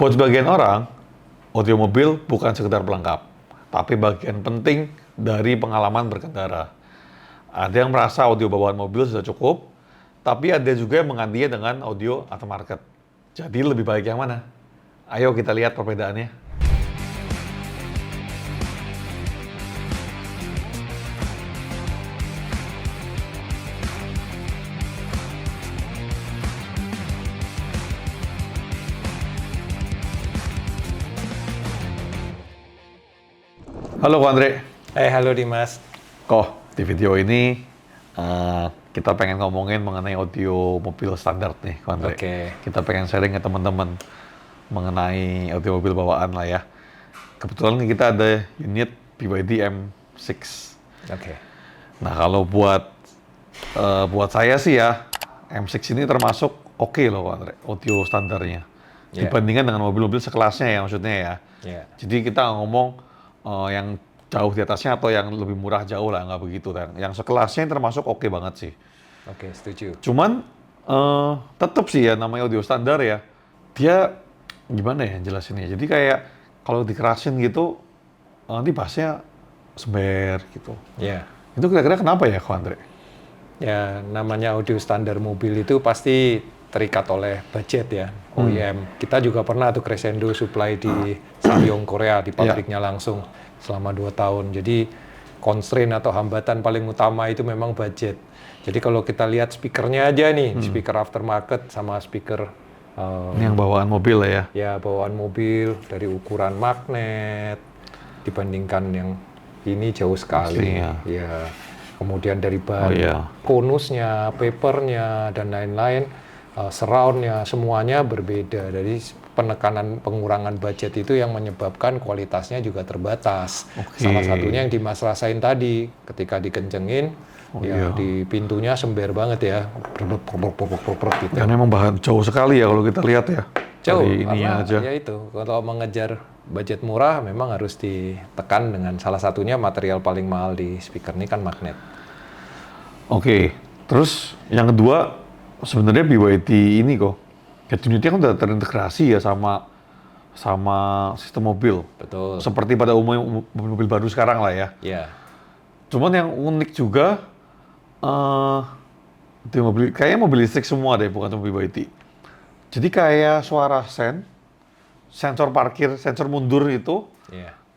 Buat sebagian orang, audio mobil bukan sekedar pelengkap, tapi bagian penting dari pengalaman berkendara. Ada yang merasa audio bawaan mobil sudah cukup, tapi ada juga yang menggantinya dengan audio aftermarket. Jadi lebih baik yang mana? Ayo kita lihat perbedaannya. Halo Ko Andre. Halo Dimas. Di video ini kita pengen ngomongin mengenai audio mobil standar nih, Ko Andre. Oke. Kita pengen sharing ke teman-teman mengenai audio mobil bawaan lah ya. Kebetulan kita ada unit BYD M6. Oke. Nah kalau buat saya sih ya, M6 ini termasuk oke loh, Ko Andre, audio standarnya. Yeah. Dibandingkan dengan mobil-mobil sekelasnya ya maksudnya ya. Yeah. Jadi kita ngomong yang jauh di atasnya atau yang lebih murah jauh lah, nggak begitu. Yang sekelasnya termasuk oke banget sih. Oke, setuju. Cuman tetap sih ya namanya audio standar ya. Dia gimana ya jelasinnya? Jadi kayak kalau dikerasin gitu, nanti bassnya sember gitu. Ya. Itu kira-kira kenapa ya, Ko Andre? Ya, namanya audio standar mobil itu pasti terikat oleh budget ya, OEM. Kita juga pernah tuh Crescendo supply di Ssangyong Korea, di pabriknya langsung selama 2 tahun. Jadi constraint atau hambatan paling utama itu memang budget. Jadi kalau kita lihat speakernya aja nih, speaker aftermarket sama speaker Ini yang bawaan mobil lah ya? Ya, bawaan mobil dari ukuran magnet dibandingkan yang ini jauh sekali. Pastinya. Ya. Kemudian dari bahan konusnya, papernya dan lain-lain, surroundnya semuanya berbeda. Dari penekanan pengurangan budget itu yang menyebabkan kualitasnya juga terbatas. Salah satunya yang Dimas rasain tadi, ketika dikencengin, di pintunya sember banget ya, gitu. Dan memang bahan jauh sekali ya kalau kita lihat ya. Jauh, dari ininya karena aja. ya itu, kalau mengejar budget murah memang harus ditekan dengan salah satunya material paling mahal di speaker ini kan magnet. Oke, terus yang kedua sebenarnya BYD ini kok, unitnya kan udah terintegrasi ya sama sistem mobil. Betul. Seperti pada umumnya mobil baru sekarang lah ya. Ya. Cuman yang unik juga, di mobil, kayaknya mobil listrik semua deh, bukan cuma BYD. Jadi kayak suara sensor parkir, sensor mundur itu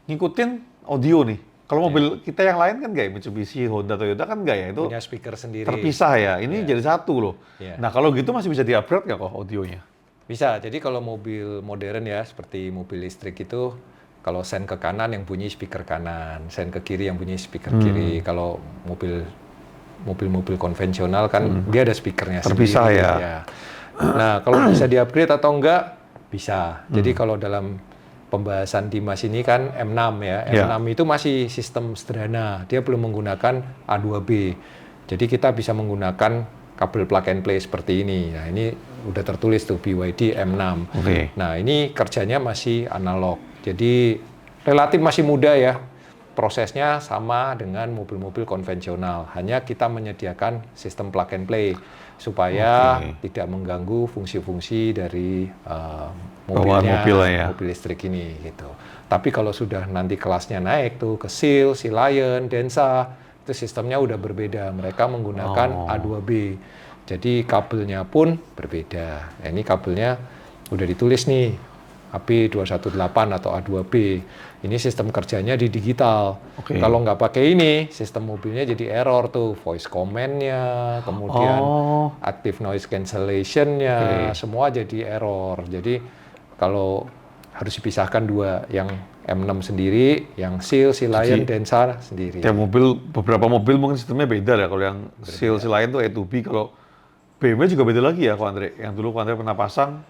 ngikutin audio nih. Kalau mobil kita yang lain kan nggak ya, Mitsubishi, Honda, Toyota kan nggak ya, itu Punya speaker sendiri. terpisah ya. Ini jadi satu loh. Nah kalau gitu masih bisa di-upgrade nggak kok audionya? Bisa. Jadi kalau mobil modern ya, seperti mobil listrik itu, kalau sen ke kanan yang bunyi speaker kanan, sen ke kiri yang bunyi speaker kiri. Kalau mobil konvensional kan dia ada speakernya terpisah sendiri. ya. Nah, kalau bisa di-upgrade atau enggak, bisa. Jadi kalau dalam pembahasan Dimas ini kan M6 ya. M6 itu masih sistem sederhana. Dia belum menggunakan A2B. Jadi kita bisa menggunakan kabel plug and play seperti ini. Nah, ini udah tertulis tuh BYD M6. Nah, ini kerjanya masih analog. Jadi relatif masih mudah ya. Prosesnya sama dengan mobil-mobil konvensional. Hanya kita menyediakan sistem plug and play supaya tidak mengganggu fungsi-fungsi dari mobilnya, mobil listrik ini gitu. Tapi kalau sudah nanti kelasnya naik tuh ke Seal, Sea Lion, Denza, itu sistemnya udah berbeda. Mereka menggunakan A2B. Jadi kabelnya pun berbeda. Nah, ini kabelnya udah ditulis nih, AP218 atau A2B. Ini sistem kerjanya di digital. Kalau nggak pakai ini, sistem mobilnya jadi error tuh. Voice command-nya, kemudian active noise cancellation-nya, semua jadi error. Jadi kalau harus dipisahkan dua, yang M6 sendiri, yang Seal, Sea Lion, Denza sendiri. Tiap mobil, beberapa mobil mungkin sistemnya beda ya. Kalau yang Seal, Sea Lion tuh A2B, kalau BMW juga beda lagi ya, Ko Andre. Yang dulu Ko Andre pernah pasang,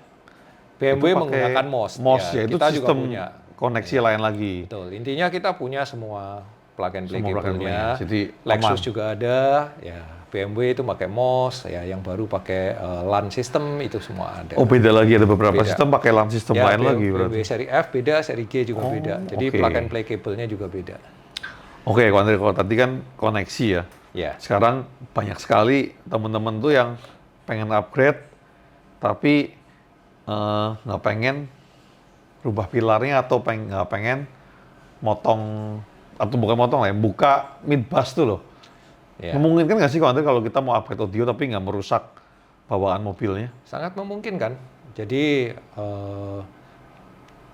BMW menggunakan MOS. Ya, itu kita sistem juga punya koneksi lain lagi. Betul. Intinya kita punya semua plug and play kabelnya. Jadi Lexus juga ada. Ya, BMW itu pakai MOS. Ya, yang baru pakai LAN system itu semua ada. Oh, beda lagi, ada beberapa sistem pakai LAN system lain lagi berarti. BMW seri F beda, seri G juga beda. Jadi plug and play kabelnya juga beda. Oke, Ko Andre, kalau tadi kan koneksi ya. Sekarang banyak sekali teman-teman tuh yang pengen upgrade tapi nggak pengen rubah pilarnya atau pengen motong, atau bukan motong lah ya, buka mid bass tuh loh. Ya. Memungkinkan nggak sih kalau kita mau upgrade audio tapi nggak merusak bawaan mobilnya? Sangat memungkinkan. Jadi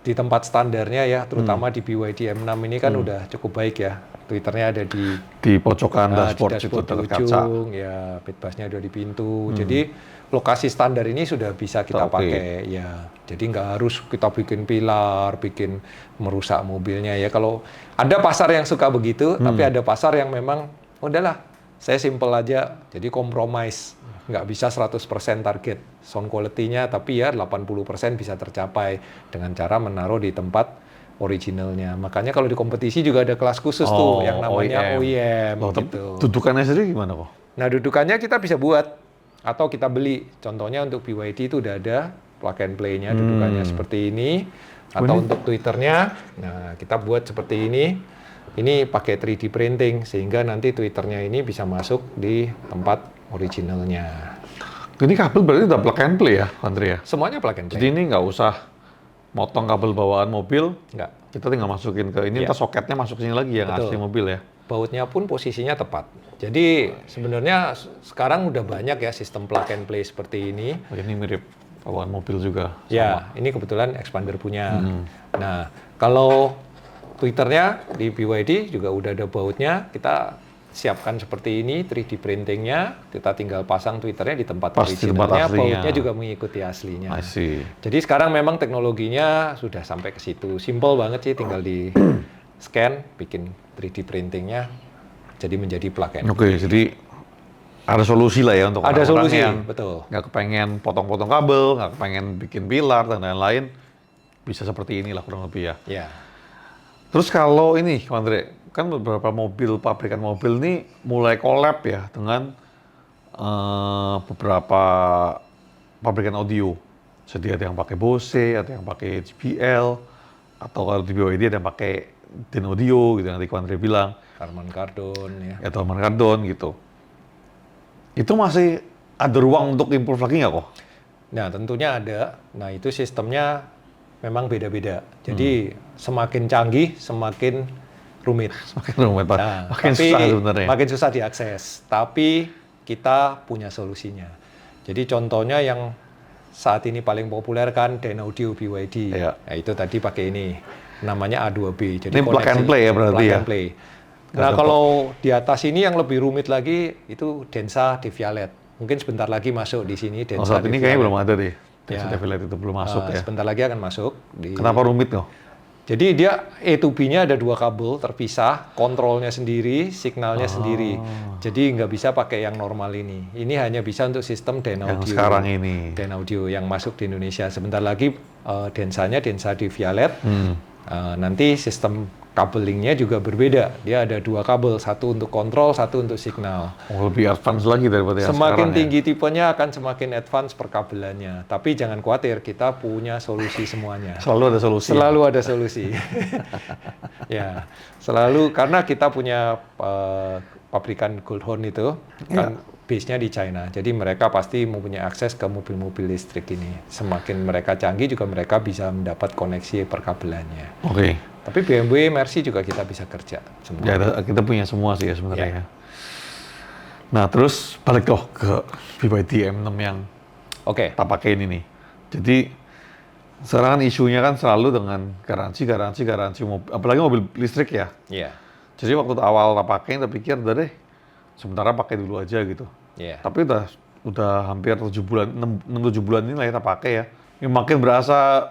di tempat standarnya ya, terutama di BYD M6 ini kan udah cukup baik ya. Twitternya ada Di pojokan di dashboard itu dashboard dekat di kaca. ujung, ya pit bassnya ada di pintu. Jadi lokasi standar ini sudah bisa kita Oke. pakai ya. Jadi nggak harus kita bikin pilar, bikin merusak mobilnya ya. Kalau ada pasar yang suka begitu, tapi ada pasar yang memang udahlah, saya simple aja. Jadi compromise, nggak bisa 100% target sound quality-nya, tapi ya 80% bisa tercapai dengan cara menaruh di tempat originalnya. Makanya kalau di kompetisi juga ada kelas khusus tuh yang namanya OEM Loh, tapi gitu. dudukannya sendiri gimana kok? Nah, dudukannya kita bisa buat atau kita beli. Contohnya untuk BYD itu udah ada plug and play-nya dudukannya seperti ini. Atau untuk Twitternya, nah kita buat seperti ini. Ini pakai 3D printing sehingga nanti Twitternya ini bisa masuk di tempat originalnya. Ini kabel berarti udah plug and play ya, Andre ya? Semuanya plug and play. Jadi ini nggak usah motong kabel bawaan mobil, Nggak. kita tinggal masukin ke ini, Iya. ntar soketnya masuk sini lagi yang Betul. asli mobil ya. Bautnya pun posisinya tepat. Jadi sebenarnya sekarang udah banyak ya sistem plug and play seperti ini. Oh, ini mirip bawaan mobil juga. Ya, ini kebetulan expander punya. Nah, kalau Twitternya di BYD juga udah ada bautnya, kita siapkan seperti ini 3D printingnya, kita tinggal pasang Twitternya di tempat Pas di tempat originalnya, aslinya. bautnya juga mengikuti aslinya. I see. Jadi sekarang memang teknologinya sudah sampai ke situ. Simple banget sih, tinggal di scan, bikin 3D printingnya, jadi menjadi plug and Oke, jadi ada solusi lah ya untuk ada orang-orang solusi, yang betul. nggak kepengen potong-potong kabel, nggak kepengen bikin pilar dan lain-lain, bisa seperti inilah kurang lebih ya. Ya, Terus kalau ini, Andre, kan beberapa pabrikan mobil ini mulai collab ya dengan beberapa pabrikan audio. Jadi ada yang pakai Bose, ada yang pakai JBL, atau kalau di BYD ada yang pakai Den Audio gitu yang tadi Andre bilang, Harman Kardon ya. atau Harman Kardon gitu. Itu masih ada ruang untuk improve lagi nggak kok? Nah, tentunya ada. Nah, itu sistemnya memang beda-beda. Jadi semakin canggih, semakin rumit. Makin rumit, Pak. Nah, Makin tapi susah sebenarnya. makin susah diakses. Tapi kita punya solusinya. Jadi contohnya yang saat ini paling populer kan Den Audio BYD. Iya. Nah, itu tadi pakai ini. Namanya A2B. Jadi Ini plug and koneksi- play ya berarti plug ya? and play. Nggak Nah, ada kalau di atas ini yang lebih rumit lagi itu Densa Devialet. Mungkin sebentar lagi masuk di sini Oh, Densa saat ini kayaknya belum ada deh. Ya. Devialet itu belum masuk ya. Sebentar lagi akan masuk. Kenapa rumit kok? Jadi dia A to B-nya ada dua kabel terpisah, kontrolnya sendiri, signalnya sendiri. Jadi nggak bisa pakai yang normal ini. Ini hanya bisa untuk sistem Den Yang Audio. sekarang ini. Den Audio yang masuk di Indonesia. Sebentar lagi Densanya Densa Devialet. Nanti sistem kabelingnya juga berbeda. Dia ada dua kabel, satu untuk kontrol, satu untuk signal. Oh, lebih advance lagi daripada yang Semakin sekarang tinggi tipenya akan semakin advance perkabelannya. Tapi jangan khawatir, kita punya solusi semuanya. ya. Selalu ada solusi. Selalu ada solusi. Ya, selalu karena kita punya pabrikan Goldhorn itu kan base-nya di China. Jadi mereka pasti mempunyai akses ke mobil-mobil listrik ini. Semakin mereka canggih juga mereka bisa mendapat koneksi perkabelannya. Oke. Tapi BMW, Mercy juga kita bisa kerja semua. Ya, kita punya semua sih ya sebenarnya. Ya. Ya. Nah, terus balik loh ke BYD M6 yang Oke. tak pakai ini nih. Jadi sekarang kan isunya kan selalu dengan garansi mobil, apalagi mobil listrik ya. Iya. Jadi waktu awal tak pakai, tak pikir udah deh, sementara pakai dulu aja gitu. Iya. Tapi udah hampir 7 bulan, 6-7 bulan ini lah ya tak pakai ya. Ini makin berasa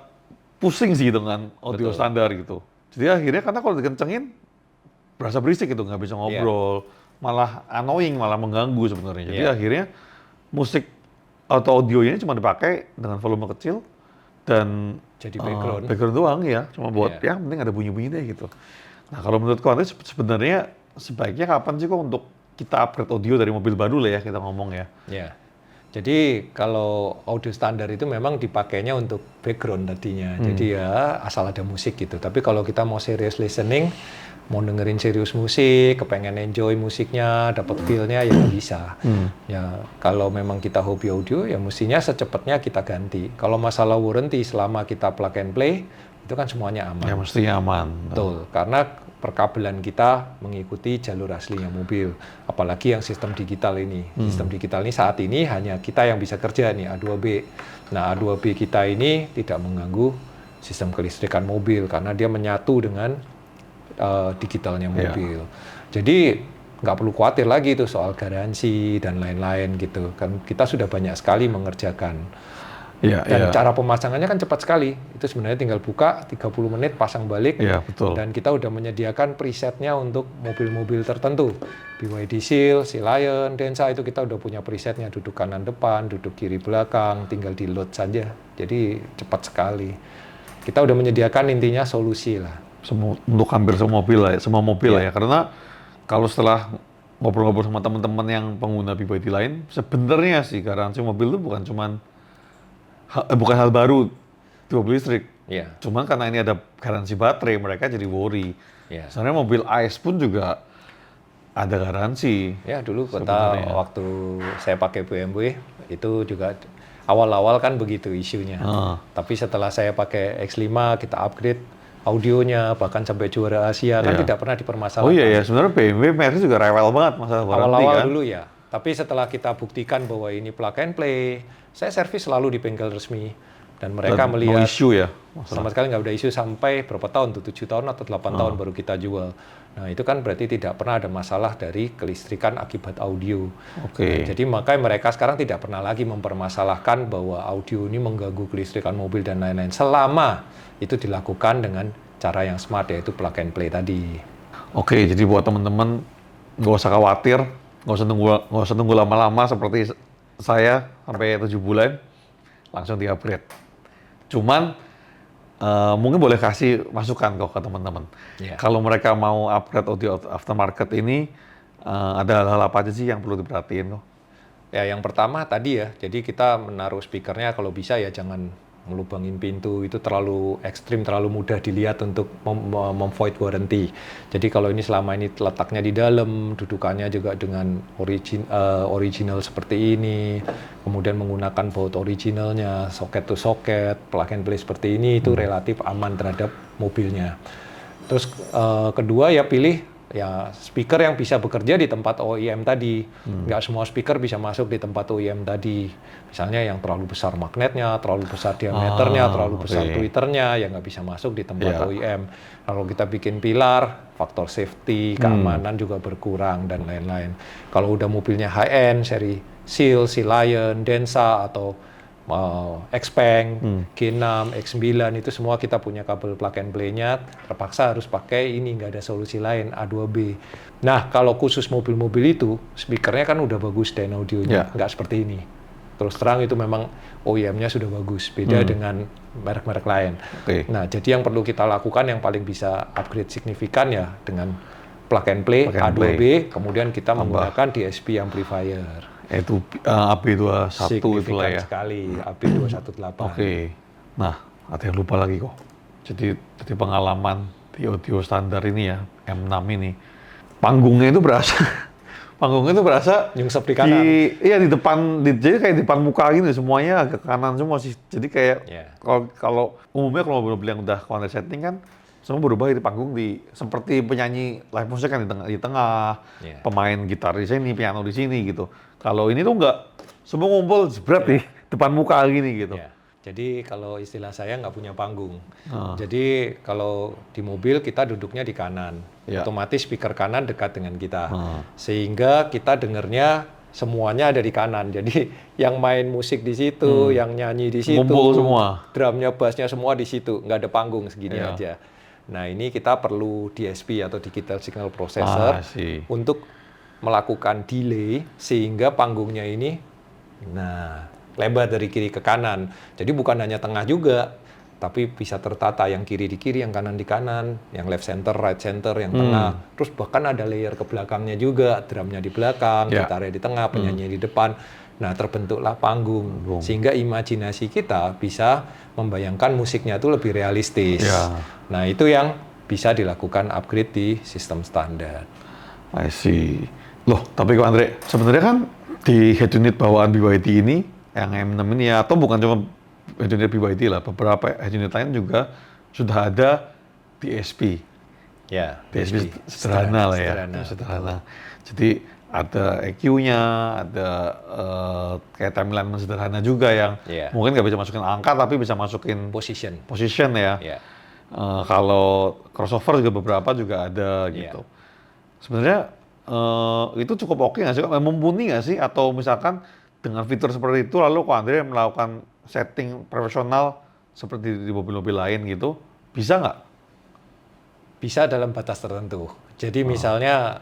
pusing sih dengan audio Betul. standar gitu. Jadi akhirnya karena kalau dikencengin berasa berisik gitu, nggak bisa ngobrol, malah annoying, malah mengganggu sebenarnya. Jadi Iya. akhirnya musik atau audio ini cuma dipakai dengan volume kecil dan Jadi background. background doang ya, cuma buat Iya. ya penting ada bunyi-bunyi deh gitu. Nah kalau menurutku nanti sebenarnya sebaiknya kapan sih kok untuk kita upgrade audio dari mobil baru lah ya kita ngomong ya. Ya. Jadi kalau audio standar itu memang dipakainya untuk background tadinya. Jadi ya asal ada musik gitu. Tapi kalau kita mau serious listening, mau dengerin serius musik, kepengen enjoy musiknya, dapat feel-nya ya nggak bisa. Ya kalau memang kita hobi audio ya mestinya secepatnya kita ganti. Kalau masalah warranty selama kita plug and play, itu kan semuanya aman. Ya mestinya aman. Betul, karena perkabelan kita mengikuti jalur aslinya mobil. Apalagi yang sistem digital ini. Sistem digital ini saat ini hanya kita yang bisa kerja nih, A2B. Nah, A2B kita ini tidak mengganggu sistem kelistrikan mobil karena dia menyatu dengan digitalnya mobil. Jadi nggak perlu khawatir lagi tuh soal garansi dan lain-lain gitu. Kan kita sudah banyak sekali mengerjakan. Dan cara pemasangannya kan cepat sekali. Itu sebenarnya tinggal buka, 30 menit pasang balik. Betul. Dan kita udah menyediakan presetnya untuk mobil-mobil tertentu. BYD Seal, Sea Lion, Denza itu kita udah punya presetnya. Duduk kanan depan, duduk kiri belakang, tinggal di load saja. Jadi cepat sekali. Kita udah menyediakan intinya solusi lah. Untuk hampir semua mobil lah, semua mobil lah ya. Karena kalau setelah ngobrol-ngobrol sama teman-teman yang pengguna BYD lain, sebenarnya sih garansi mobil itu bukan hal baru di mobil listrik. Cuman karena ini ada garansi baterai, mereka jadi worry. Sebenarnya mobil ICE pun juga ada garansi. Ya dulu waktu saya pakai BMW itu juga awal-awal kan begitu isunya. Tapi setelah saya pakai X5 kita upgrade audionya bahkan sampai juara Asia kan tidak pernah dipermasalahkan. Oh iya ya, sebenarnya BMW Mercy juga rewel banget masalah warranty awal-awal kan. Dulu ya. Tapi setelah kita buktikan bahwa ini plug and play, saya servis selalu di bengkel resmi dan mereka melihat no issue ya. Sama sekali nggak ada isu sampai berapa tahun tuh 7 tahun atau 8 tahun baru kita jual. Nah itu kan berarti tidak pernah ada masalah dari kelistrikan akibat audio. Nah, jadi makanya mereka sekarang tidak pernah lagi mempermasalahkan bahwa audio ini mengganggu kelistrikan mobil dan lain-lain selama itu dilakukan dengan cara yang smart yaitu plug and play tadi. Jadi buat teman-teman nggak usah khawatir, nggak usah tunggu lama-lama seperti saya sampai 7 bulan langsung di-upgrade. Cuman mungkin boleh kasih masukan kok ke teman-teman. Kalau mereka mau upgrade audio aftermarket ini, ada hal-hal apa aja sih yang perlu diperhatiin kok? Ya, yang pertama tadi ya, jadi kita menaruh speakernya kalau bisa ya jangan ngelubangin pintu, itu terlalu ekstrim, terlalu mudah dilihat untuk memvoid warranty. Jadi kalau ini selama ini letaknya di dalam, dudukannya juga dengan original seperti ini, kemudian menggunakan baut originalnya, socket to socket, plug and play seperti ini, itu relatif aman terhadap mobilnya. Terus kedua ya pilih ya speaker yang bisa bekerja di tempat OEM tadi. Nggak semua speaker bisa masuk di tempat OEM tadi. Misalnya yang terlalu besar magnetnya, terlalu besar diameternya, terlalu besar tweeternya, ya nggak bisa masuk di tempat OEM. Kalau kita bikin pilar, faktor safety, keamanan juga berkurang dan lain-lain. Kalau udah mobilnya high-end, seri Seal, Sea Lion, Denza, atau Xpeng, G6, X9 itu semua kita punya kabel plug and play-nya, terpaksa harus pakai ini, nggak ada solusi lain, A2B. Nah, kalau khusus mobil-mobil itu, speakernya kan udah bagus dan audionya, nggak seperti ini. Terus terang itu memang OEM-nya sudah bagus, beda dengan merek-merek lain. Nah, jadi yang perlu kita lakukan yang paling bisa upgrade signifikan ya dengan plug and play, A2B, kemudian kita menggunakan DSP amplifier. Itu AB21 itu lah ya. Sekali, AB218. Nah, ada yang lupa lagi kok. Jadi pengalaman di audio standar ini ya, M6 ini, panggungnya itu berasa nyungsep di kanan. Iya di depan, jadi kayak di depan muka gini, semuanya agak kanan semua sih. Jadi kayak kalau umumnya kalau mobil yang udah quantity setting kan, semua berubah di panggung seperti penyanyi live music kan di tengah, pemain gitar di sini, piano di sini gitu. Kalau ini tuh nggak, semua ngumpul jebret di depan muka gini gitu. Jadi kalau istilah saya nggak punya panggung. Jadi kalau di mobil kita duduknya di kanan, otomatis speaker kanan dekat dengan kita, sehingga kita dengernya semuanya ada di kanan. Jadi yang main musik di situ, yang nyanyi di situ, ngumpul semua, drumnya, bassnya semua di situ, nggak ada panggung segini aja. Nah ini kita perlu DSP atau Digital Signal Processor untuk melakukan delay sehingga panggungnya ini lebar dari kiri ke kanan. Jadi bukan hanya tengah juga, tapi bisa tertata yang kiri di kiri, yang kanan di kanan, yang left center, right center, yang tengah. Terus bahkan ada layer ke belakangnya juga, drumnya di belakang, gitarnya di tengah, penyanyi di depan. Nah terbentuklah panggung, sehingga imajinasi kita bisa membayangkan musiknya itu lebih realistis. Nah itu yang bisa dilakukan upgrade di sistem standar. I see. Loh, tapi kok Andre, sebenarnya kan di head unit bawaan BYD ini, yang M6 ini ya, atau bukan cuma head unit BYD lah, beberapa head unit lain juga sudah ada DSP. Ya, DSP sederhana lah ya, sederhana. Jadi ada EQ-nya, ada kayak timeline sederhana juga yang mungkin nggak bisa masukin angka tapi bisa masukin position ya. Kalau crossover juga beberapa juga ada gitu. Sebenarnya itu cukup oke nggak sih? Mumpuni nggak sih? Atau misalkan dengan fitur seperti itu lalu Ko Andre melakukan setting profesional seperti di mobil-mobil lain gitu, bisa nggak? Bisa dalam batas tertentu. Jadi misalnya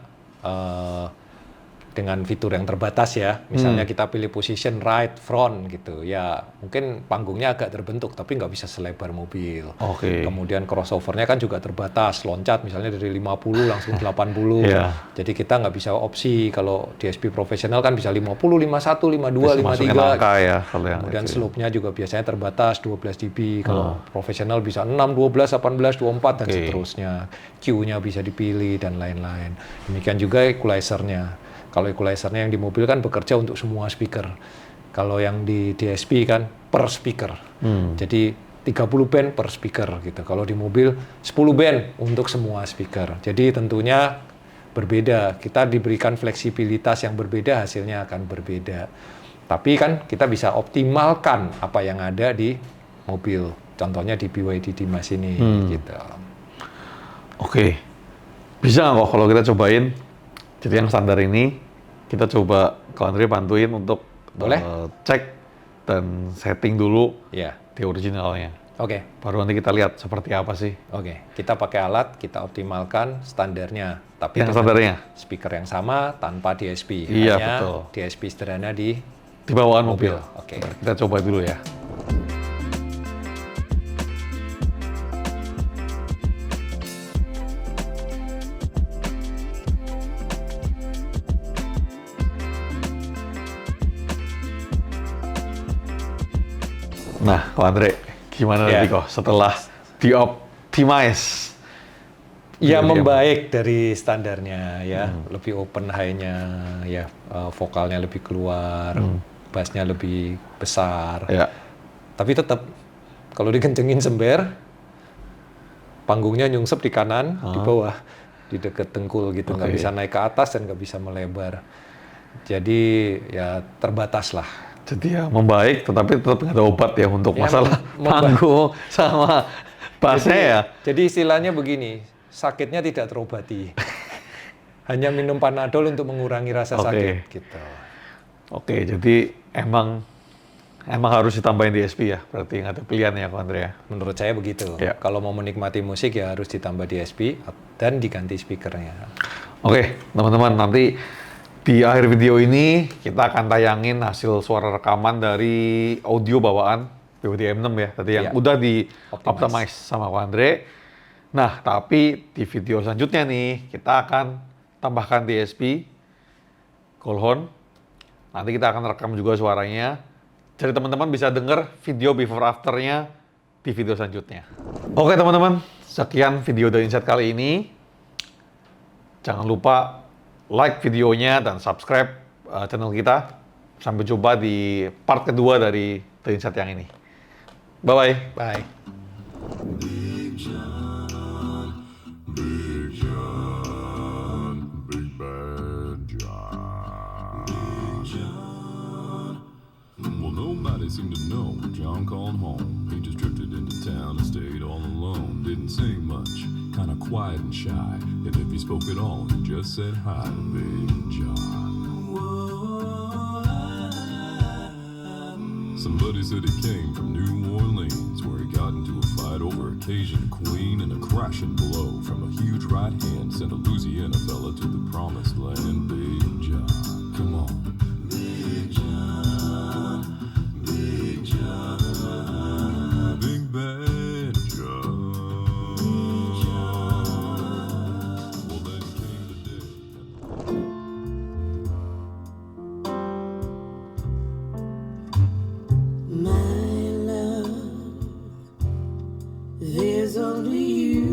dengan fitur yang terbatas ya, misalnya kita pilih position right, front gitu, ya mungkin panggungnya agak terbentuk, tapi nggak bisa selebar mobil. Kemudian crossovernya kan juga terbatas, loncat misalnya dari 50 langsung 80. Jadi kita nggak bisa opsi, kalau DSP profesional kan bisa 50, 51, 52, 53. Angka ya, kemudian slope-nya juga biasanya terbatas 12 dB, kalau profesional bisa 6, 12, 18, 24 dan seterusnya. Q-nya bisa dipilih dan lain-lain. Demikian juga equalizer-nya. Kalau equalizer-nya yang di mobil kan bekerja untuk semua speaker. Kalau yang di DSP kan per speaker. Jadi 30 band per speaker gitu. Kalau di mobil 10 band untuk semua speaker. Jadi tentunya berbeda. Kita diberikan fleksibilitas yang berbeda, hasilnya akan berbeda. Tapi kan kita bisa optimalkan apa yang ada di mobil. Contohnya di BYD Dimas ini gitu. Bisa nggak kok kalau kita cobain? Jadi yang standar ini kita coba Ko Andre bantuin untuk cek dan setting dulu di originalnya. Baru nanti kita lihat seperti apa sih. Kita pakai alat, kita optimalkan standarnya. Tapi yang standarnya speaker yang sama tanpa DSP. Iya, hanya betul. DSP sederhana di bawaan mobil. Kita coba dulu ya. Nah, Ko Andre, gimana nanti kok setelah di-optimize? Ya membaik dari standarnya ya, lebih open high-nya ya, vokalnya lebih keluar, bassnya lebih besar. Tapi tetap kalau dikencengin sember, panggungnya nyungsep di kanan, di bawah, di dekat dengkul gitu, nggak bisa naik ke atas dan nggak bisa melebar. Jadi ya terbatas lah. Jadi ya membaik, tetapi tetap nggak ada obat ya untuk masalah panggung sama bassnya ya. Jadi istilahnya begini, sakitnya tidak terobati. Hanya minum Panadol untuk mengurangi rasa sakit. Gitu. Jadi emang harus ditambahin DSP ya, berarti nggak ada pilihan ya Ko Andre ya? Menurut saya begitu. Kalau mau menikmati musik ya harus ditambah DSP dan diganti speakernya. Teman-teman, nanti di akhir video ini kita akan tayangin hasil suara rekaman dari audio bawaan BYD M6 ya, tadi yang udah di-optimize sama Ko Andre. Nah, tapi di video selanjutnya nih kita akan tambahkan DSP, Coolhorn. Nanti kita akan rekam juga suaranya. Jadi teman-teman bisa dengar video before after-nya di video selanjutnya. Oke teman-teman, sekian video dari Insight kali ini. Jangan lupa like videonya dan subscribe channel kita. Sampai jumpa di part kedua dari The Insight yang ini. Bye-bye. Bye. Big John, Big John, Big Bad John. Big John. Well, nobody seemed to know when John called home. He just drifted into town and stayed all alone. Didn't say much, kind of quiet and shy. And if he spoke at all, he just said hi to Big John. Somebody said he came from New Orleans, where he got into a fight over a Cajun queen, and a crashing blow from a huge right hand sent a Louisiana fella to the promised land. Big John, come on. Big John, Big John, Big Bad John. Big John. Well, then came the day. There's only you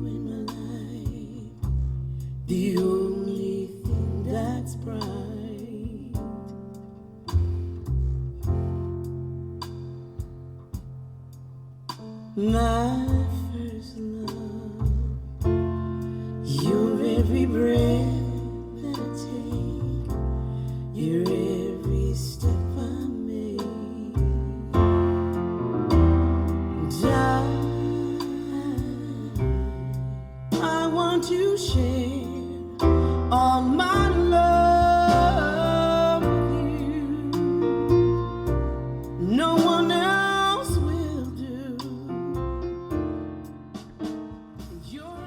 in my life, the only thing that's bright. My to share all my love with you. No one else will do. Your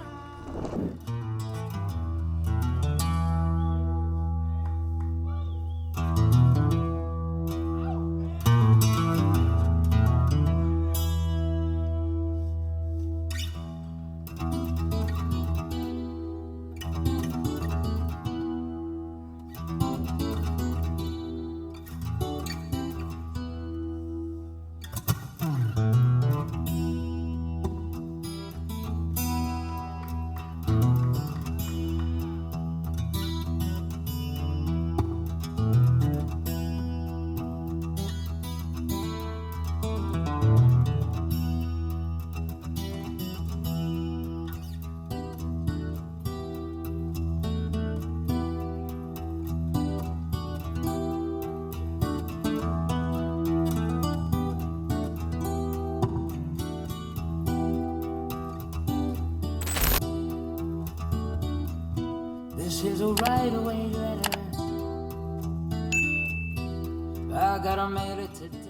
This is a right away letter. I gotta mail it today.